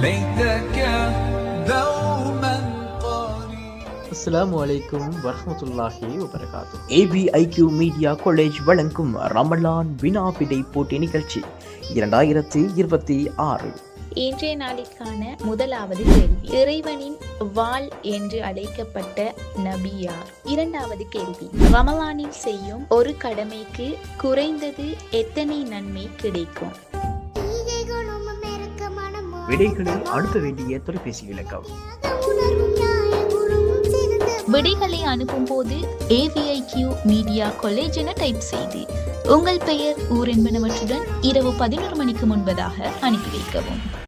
ليتك دوما قريب. அஸ்ஸலாமு அலைக்கும் வரஹ்மத்துல்லாஹி வபரகாத்துஹு. AVIQ மீடியா காலேஜ் வழங்கும் ரமலான் வினா விடை போட்டி நிகழ்ச்சி 2026. இன்றைய நாளிற்கான முதலாவது கேள்வி, இறைவனின் வாள் என்று அழைக்கப்பட்ட நபி யார்? இரண்டாவது கேள்வி, ரமலானில் செய்யும் ஒரு கடமைக்கு குறைந்தது எத்தனை நன்மை கிடைக்கும்? விடைகளை அனுப்ப வேண்டிய தொலைபேசி இலக்கம். விடைகளை அனுப்பும் போது AVIQ மீடியா காலேஜ் என டைப் செய்து உங்கள் பெயர், ஊர் என்பனவற்றுடன் இரவு 11 மணிக்கு முன்பதாக அனுப்பி வைக்கவும்.